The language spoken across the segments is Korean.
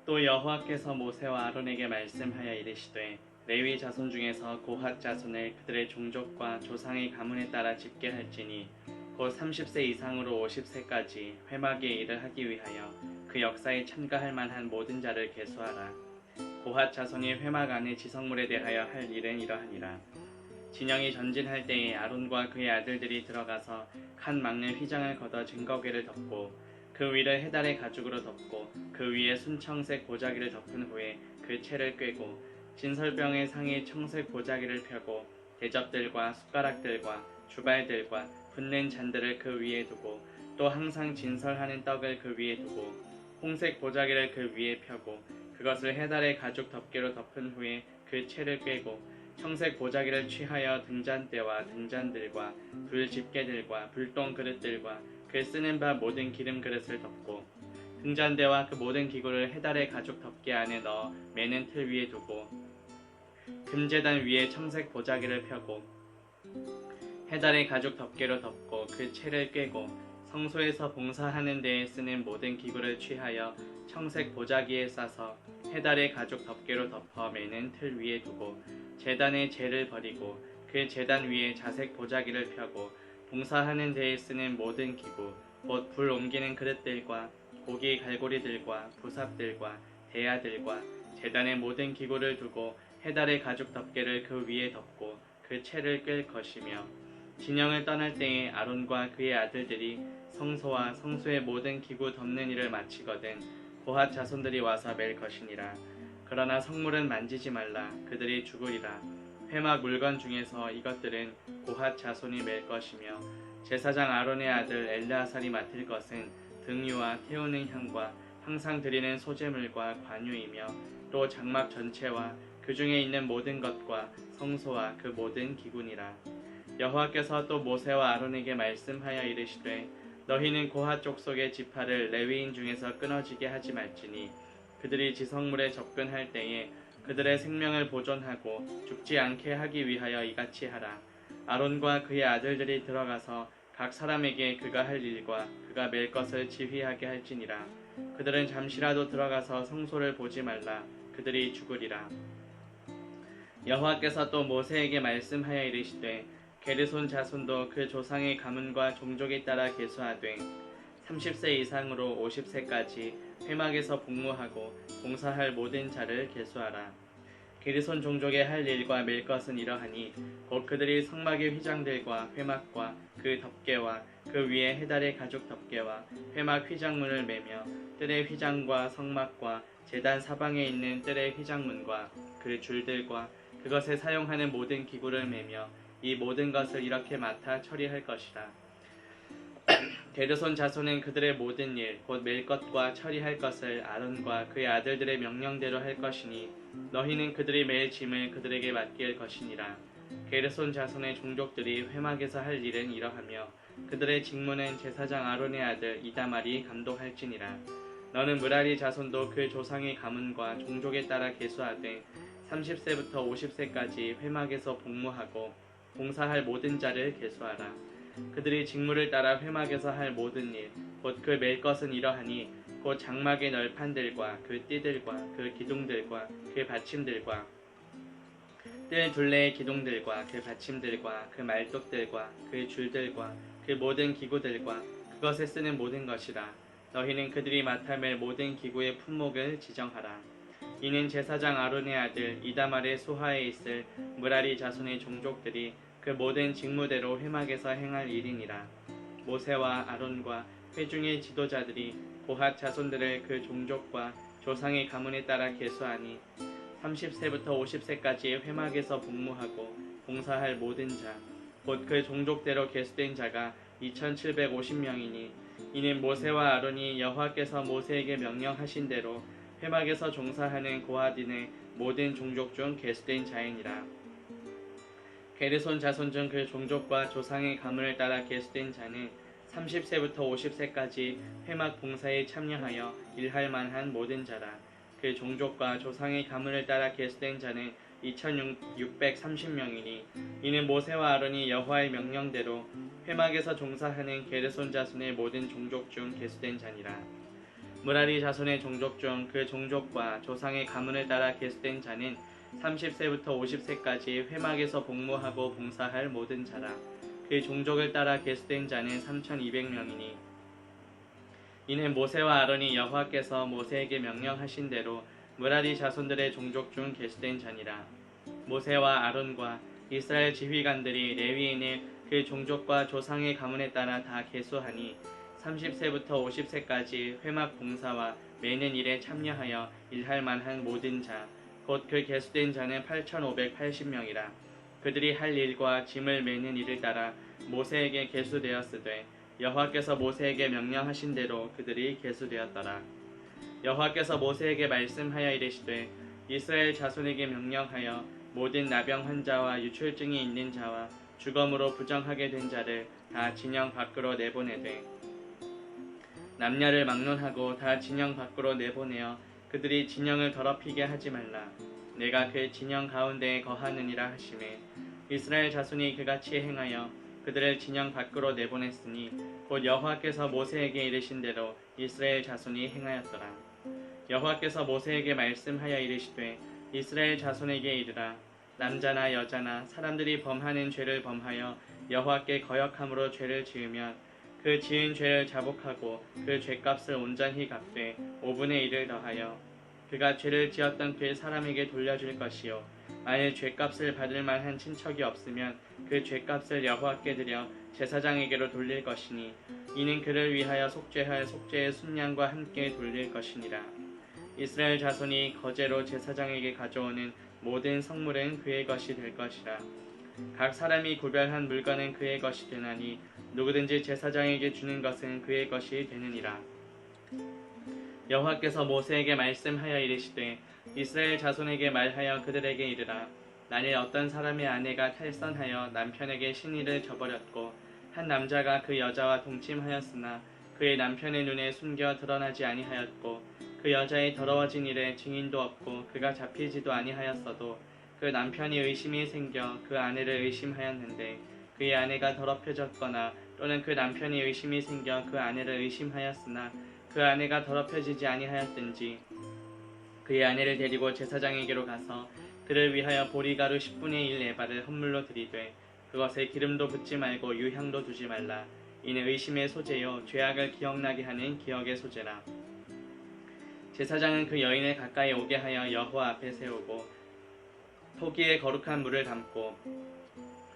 또 여호와께서 모세와 아론에게 말씀하여 이르시되 레위 자손 중에서 고핫 자손을 그들의 종족과 조상의 가문에 따라 집계할지니 곧 30세 이상으로 50세까지 회막의 일을 하기 위하여 그 역사에 참가할 만한 모든 자를 계수하라. 고핫 자손이 회막 안의 지성물에 대하여 할 일은 이러하니라. 진영이 전진할 때에 아론과 그의 아들들이 들어가서 칸 막는 휘장을 걷어 증거궤를 덮고 그 위를 해달의 가죽으로 덮고 그 위에 순청색 보자기를 덮은 후에 그 채를 꿰고 진설병의 상에 청색 보자기를 펴고 대접들과 숟가락들과 주발들과 붓는 잔들을 그 위에 두고 또 항상 진설하는 떡을 그 위에 두고 홍색 보자기를 그 위에 펴고 그것을 해달의 가죽 덮개로 덮은 후에 그 채를 꿰고 청색 보자기를 취하여 등잔대와 등잔들과 불 집게들과 불똥 그릇들과 그 쓰는 바 모든 기름 그릇을 덮고 등잔대와 그 모든 기구를 해달의 가죽 덮개 안에 넣어 매는 틀 위에 두고 금제단 위에 청색 보자기를 펴고 해달의 가죽 덮개로 덮고 그 채를 꿰고 성소에서 봉사하는 데에 쓰는 모든 기구를 취하여 청색 보자기에 싸서 해달의 가죽 덮개로 덮어 매는 틀 위에 두고 제단의 재를 버리고 그 제단 위에 자색 보자기를 펴고 봉사하는 데에 쓰는 모든 기구 곧 불 옮기는 그릇들과 고기 갈고리들과 부삽들과 대야들과 제단의 모든 기구를 두고 해달의 가죽 덮개를 그 위에 덮고 그 채를 꿰 것이며 진영을 떠날 때에 아론과 그의 아들들이 성소와 성소의 모든 기구 덮는 일을 마치거든 고핫 자손들이 와서 맬 것이니라. 그러나 성물은 만지지 말라. 그들이 죽으리라. 회막 물건 중에서 이것들은 고핫 자손이 맬 것이며 제사장 아론의 아들 엘르아살이 맡을 것은 등유와 태우는 향과 항상 드리는 소제물과 관유이며 또 장막 전체와 그 중에 있는 모든 것과 성소와 그 모든 기구니라. 여호와께서 또 모세와 아론에게 말씀하여 이르시되 너희는 고핫 족속의 지파를 레위인 중에서 끊어지게 하지 말지니 그들이 지성물에 접근할 때에 그들의 생명을 보존하고 죽지 않게 하기 위하여 이같이 하라. 아론과 그의 아들들이 들어가서 각 사람에게 그가 할 일과 그가 맬 것을 지휘하게 할지니라. 그들은 잠시라도 들어가서 성소를 보지 말라. 그들이 죽으리라. 여호와께서 또 모세에게 말씀하여 이르시되 게르손 자손도 그 조상의 가문과 종족에 따라 계수하되 30세 이상으로 50세까지 회막에서 복무하고 봉사할 모든 자를 계수하라. 게르손 종족의 할 일과 맬 것은 이러하니 곧 그들이 성막의 휘장들과 회막과 그 덮개와 그 위에 해달의 가죽 덮개와 회막 휘장문을 매며 뜰의 휘장과 성막과 제단 사방에 있는 뜰의 휘장문과 그 줄들과 그것에 사용하는 모든 기구를 매며 이 모든 것을 이렇게 맡아 처리할 것이라. 게르손 자손은 그들의 모든 일, 곧 맬 것과 처리할 것을 아론과 그의 아들들의 명령대로 할 것이니 너희는 그들이 맬 짐을 그들에게 맡길 것이니라. 게르손 자손의 종족들이 회막에서 할 일은 이러하며 그들의 직무는 제사장 아론의 아들 이다말이 감독할지니라. 너는 무라리 자손도 그 조상의 가문과 종족에 따라 계수하되 30세부터 50세까지 회막에서 복무하고 봉사할 모든 자를 계수하라. 그들이 직무를 따라 회막에서 할 모든 일, 곧 그 맬 것은 이러하니 곧 장막의 널판들과 그 띠들과 그 기둥들과 그 받침들과 뜰 둘레의 기둥들과 그 받침들과 그 말뚝들과 그 줄들과 그 모든 기구들과 그것에 쓰는 모든 것이라. 너희는 그들이 맡아 맬 모든 기구의 품목을 지정하라. 이는 제사장 아론의 아들 이다말의 소하에 있을 무라리 자손의 종족들이 그 모든 직무대로 회막에서 행할 일이니라. 모세와 아론과 회중의 지도자들이 고핫 자손들을 그 종족과 조상의 가문에 따라 계수하니 30세부터 50세까지 회막에서 복무하고 봉사할 모든 자, 곧 그 종족대로 계수된 자가 2750명이니 이는 모세와 아론이 여호와께서 모세에게 명령하신 대로 회막에서 종사하는 고핫인의 모든 종족 중 계수된 자이니라. 게르손 자손 중 그 종족과 조상의 가문을 따라 계수된 자는 30세부터 50세까지 회막 봉사에 참여하여 일할 만한 모든 자라. 그 종족과 조상의 가문을 따라 계수된 자는 2630명이니 이는 모세와 아론이 여호와의 명령대로 회막에서 종사하는 게르손 자손의 모든 종족 중 계수된 자니라. 무라리 자손의 종족 중 그 종족과 조상의 가문을 따라 계수된 자는 30세부터 50세까지 회막에서 복무하고 봉사할 모든 자라. 그 종족을 따라 계수된 자는 3,200명이니 이는 모세와 아론이 여호와께서 모세에게 명령하신 대로 무라리 자손들의 종족 중 계수된 자니라. 모세와 아론과 이스라엘 지휘관들이 레위인을 그 종족과 조상의 가문에 따라 다 계수하니 30세부터 50세까지 회막 봉사와 매는 일에 참여하여 일할 만한 모든 자, 곧 그 계수된 자는 8,580명이라. 그들이 할 일과 짐을 매는 일을 따라 모세에게 계수되었으되 여호와께서 모세에게 명령하신 대로 그들이 계수되었더라. 여호와께서 모세에게 말씀하여 이르시되 이스라엘 자손에게 명령하여 모든 나병 환자와 유출증이 있는 자와 주검으로 부정하게 된 자를 다 진영 밖으로 내보내되 남녀를 막론하고 다 진영 밖으로 내보내어 그들이 진영을 더럽히게 하지 말라. 내가 그 진영 가운데에 거하느니라 하시매 이스라엘 자손이 그같이 행하여 그들을 진영 밖으로 내보냈으니 곧 여호와께서 모세에게 이르신 대로 이스라엘 자손이 행하였더라. 여호와께서 모세에게 말씀하여 이르시되 이스라엘 자손에게 이르라. 남자나 여자나 사람들이 범하는 죄를 범하여 여호와께 거역함으로 죄를 지으면 그 지은 죄를 자복하고 그 죄값을 온전히 갚되 5분의 1을 더하여 그가 죄를 지었던 그 사람에게 돌려줄 것이요 만일 죄값을 받을 만한 친척이 없으면 그 죄값을 여호와께 드려 제사장에게로 돌릴 것이니 이는 그를 위하여 속죄할 속죄의 순양과 함께 돌릴 것이니라. 이스라엘 자손이 거제로 제사장에게 가져오는 모든 성물은 그의 것이 될 것이라. 각 사람이 구별한 물건은 그의 것이 되나니 누구든지 제사장에게 주는 것은 그의 것이 되느니라. 여호와께서 모세에게 말씀하여 이르시되 이스라엘 자손에게 말하여 그들에게 이르라. 만일 어떤 사람의 아내가 탈선하여 남편에게 신의를 저버렸고 한 남자가 그 여자와 동침하였으나 그의 남편의 눈에 숨겨 드러나지 아니하였고 그 여자의 더러워진 일에 증인도 없고 그가 잡히지도 아니하였어도 그 남편이 의심이 생겨 그 아내를 의심하였는데 그의 아내가 더럽혀졌거나 또는 그 남편이 의심이 생겨 그 아내를 의심하였으나 그 아내가 더럽혀지지 아니하였든지 그의 아내를 데리고 제사장에게로 가서 그를 위하여 보리가루 10분의 1 에바를 헌물로 드리되 그것에 기름도 붓지 말고 유향도 두지 말라. 이는 의심의 소재요 죄악을 기억나게 하는 기억의 소재라. 제사장은 그 여인을 가까이 오게 하여 여호와 앞에 세우고 토기에 거룩한 물을 담고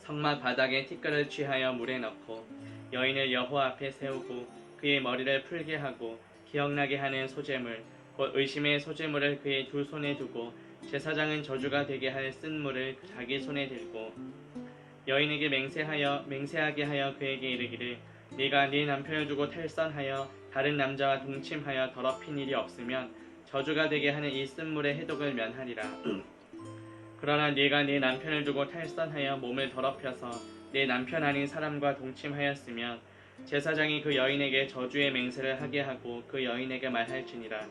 성막 바닥에 티끌을 취하여 물에 넣고 여인을 여호와 앞에 세우고 그의 머리를 풀게 하고 기억나게 하는 소재물 곧 의심의 소재물을 그의 두 손에 두고 제사장은 저주가 되게 할 쓴 물을 자기 손에 들고 여인에게 맹세하게 하여 그에게 이르기를 네가 네 남편을 두고 탈선하여 다른 남자와 동침하여 더럽힌 일이 없으면 저주가 되게 하는 이 쓴물의 해독을 면하리라. 그러나 네가 네 남편을 두고 탈선하여 몸을 더럽혀서 네 남편 아닌 사람과 동침하였으면 제사장이 그 여인에게 저주의 맹세를 하게 하고 그 여인에게 말할지니라.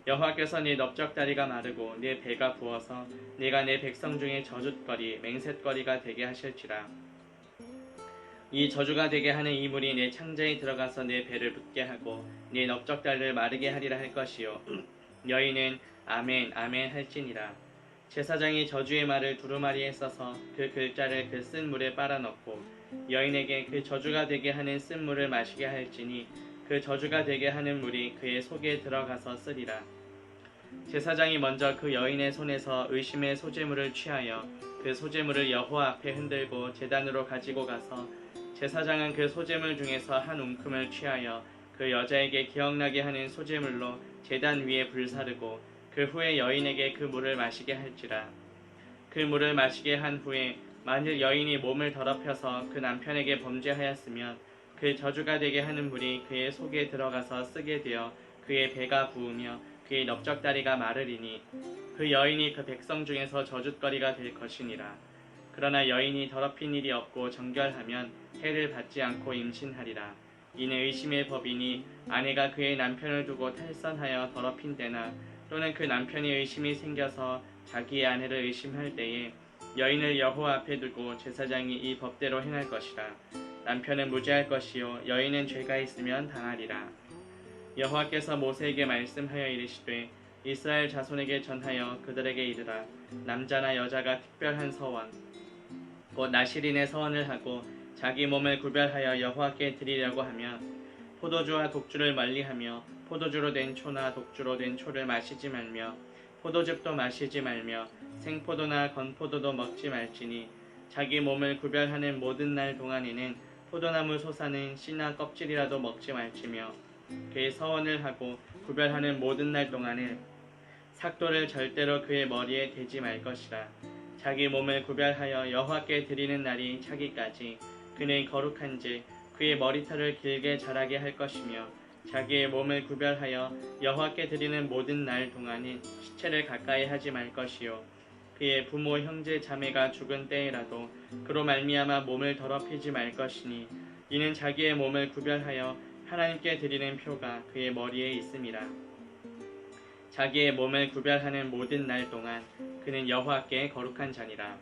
여호와께서 네 넓적다리가 마르고 네 배가 부어서 네가 내 백성 중에 저주거리 맹셋거리가 되게 하실지라. 이 저주가 되게 하는 이 물이 내 창자에 들어가서 내 배를 붓게 하고 네 넓적다리를 마르게 하리라 할 것이요 여인은 아멘 아멘 할지니라. 제사장이 저주의 말을 두루마리에 써서 그 글자를 그 쓴 물에 빨아넣고 여인에게 그 저주가 되게 하는 쓴 물을 마시게 할지니 그 저주가 되게 하는 물이 그의 속에 들어가서 쓰리라. 제사장이 먼저 그 여인의 손에서 의심의 소재물을 취하여 그 소재물을 여호와 앞에 흔들고 제단으로 가지고 가서 제사장은 그 소재물 중에서 한 움큼을 취하여 그 여자에게 기억나게 하는 소재물로 제단 위에 불사르고 그 후에 여인에게 그 물을 마시게 할지라. 그 물을 마시게 한 후에 만일 여인이 몸을 더럽혀서 그 남편에게 범죄하였으면 그 저주가 되게 하는 물이 그의 속에 들어가서 쓰게 되어 그의 배가 부으며 그의 넓적다리가 마르리니 그 여인이 그 백성 중에서 저주거리가 될 것이니라. 그러나 여인이 더럽힌 일이 없고 정결하면 해를 받지 않고 임신하리라. 이는 의심의 법이니 아내가 그의 남편을 두고 탈선하여 더럽힌 때나 또는 그 남편이 의심이 생겨서 자기의 아내를 의심할 때에 여인을 여호와 앞에 두고 제사장이 이 법대로 행할 것이라. 남편은 무죄할 것이요 여인은 죄가 있으면 당하리라. 여호와께서 모세에게 말씀하여 이르시되 이스라엘 자손에게 전하여 그들에게 이르라. 남자나 여자가 특별한 서원 곧 나실인의 서원을 하고 자기 몸을 구별하여 여호와께 드리려고 하며 포도주와 독주를 멀리하며 포도주로 된 초나 독주로 된 초를 마시지 말며 포도즙도 마시지 말며 생포도나 건포도도 먹지 말지니 자기 몸을 구별하는 모든 날 동안에는 포도나무 솟아는 씨나 껍질이라도 먹지 말지며 그의 서원을 하고 구별하는 모든 날 동안에 삭도를 절대로 그의 머리에 대지 말 것이라. 자기 몸을 구별하여 여호와께 드리는 날이 차기까지 그는 거룩한즉 그의 머리털을 길게 자라게 할 것이며 자기의 몸을 구별하여 여호와께 드리는 모든 날 동안은 시체를 가까이 하지 말 것이요 그의 부모 형제 자매가 죽은 때에라도 그로 말미암아 몸을 더럽히지 말 것이니 이는 자기의 몸을 구별하여 하나님께 드리는 표가 그의 머리에 있음이라. 자기의 몸을 구별하는 모든 날 동안 그는 여호와께 거룩한 자니라.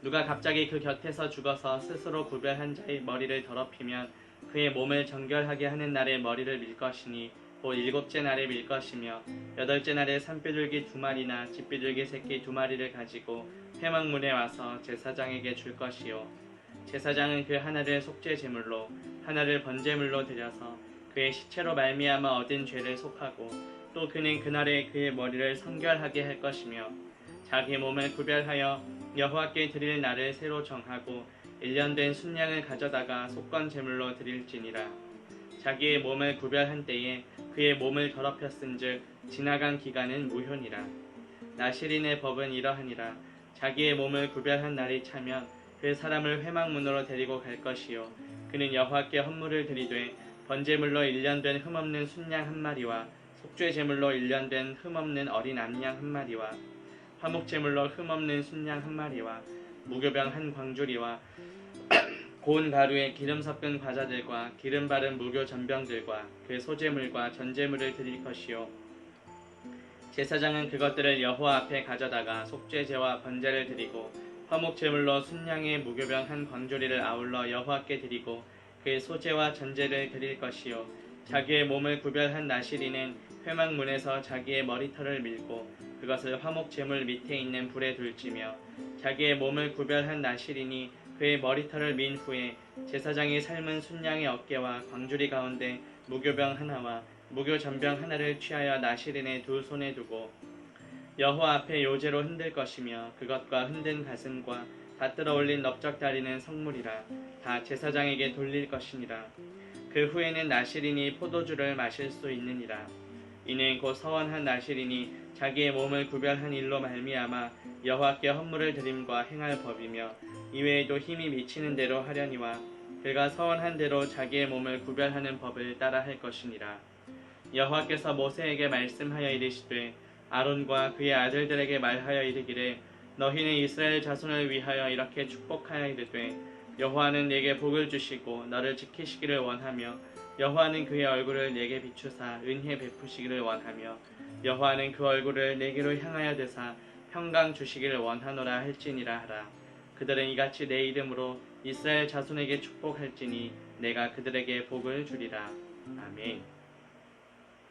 누가 갑자기 그 곁에서 죽어서 스스로 구별한 자의 머리를 더럽히면 그의 몸을 정결하게 하는 날에 머리를 밀 것이니 곧 일곱째 날에 밀 것이며 여덟째 날에 산비둘기 2마리나 집비둘기 새끼 2마리를 가지고 회막문에 와서 제사장에게 줄 것이요 제사장은 그 하나를 속죄 제물로 하나를 번제물로 드려서 그의 시체로 말미암아 얻은 죄를 속하고 또 그는 그날에 그의 머리를 성결하게 할 것이며 자기 몸을 구별하여 여호와께 드릴 날을 새로 정하고 1년 된 순양을 가져다가 속건 제물로 드릴지니라. 자기의 몸을 구별한 때에 그의 몸을 더럽혔은즉 지나간 기간은 무효니라. 나실인의 법은 이러하니라. 자기의 몸을 구별한 날이 차면 그 사람을 회막문으로 데리고 갈 것이요 그는 여호와께 헌물을 드리되 번제물로 1년 된 흠없는 순양 1마리와 속죄 제물로 1년 된 흠없는 어린 암양 1마리와 화목 제물로 흠없는 순양 1마리와 무교병 1광주리와 고운 가루에 기름 섞은 과자들과 기름 바른 무교 전병들과 그 소제물과 전제물을 드릴 것이요 제사장은 그것들을 여호와 앞에 가져다가 속죄제와 번제를 드리고 화목 제물로 순양의 무교병 1광주리를 아울러 여호와께 드리고 그의 소제와 전제를 드릴 것이요 자기의 몸을 구별한 나실인은 회막문에서 자기의 머리털을 밀고 그것을 화목 제물 밑에 있는 불에 둘지며 자기의 몸을 구별한 나실인이 그의 머리털을 민 후에 제사장이 삶은 순양의 어깨와 광주리 가운데 무교병 하나와 무교 전병 하나를 취하여 나실인의 2 손에 두고 여호와 앞에 요제로 흔들 것이며 그것과 흔든 가슴과 다 뜯어 올린 넓적다리는 성물이라 다 제사장에게 돌릴 것이니라. 그 후에는 나실인이 포도주를 마실 수 있느니라. 이는 곧 서원한 나실인이 자기의 몸을 구별한 일로 말미암아 여호와께 헌물을 드림과 행할 법이며 이외에도 힘이 미치는 대로 하려니와 그가 서원한 대로 자기의 몸을 구별하는 법을 따라 할 것이니라. 여호와께서 모세에게 말씀하여 이르시되 아론과 그의 아들들에게 말하여 이르기를 너희는 이스라엘 자손을 위하여 이렇게 축복하여 이르되 여호와는 네게 복을 주시고 너를 지키시기를 원하며 여호와는 그의 얼굴을 네게 비추사 은혜 베푸시기를 원하며 여호와는 그 얼굴을 네게로 향하여 드사 평강 주시기를 원하노라 할지니라 하라. 그들은 이같이 내 이름으로 이스라엘 자손에게 축복할지니 내가 그들에게 복을 주리라. 아멘.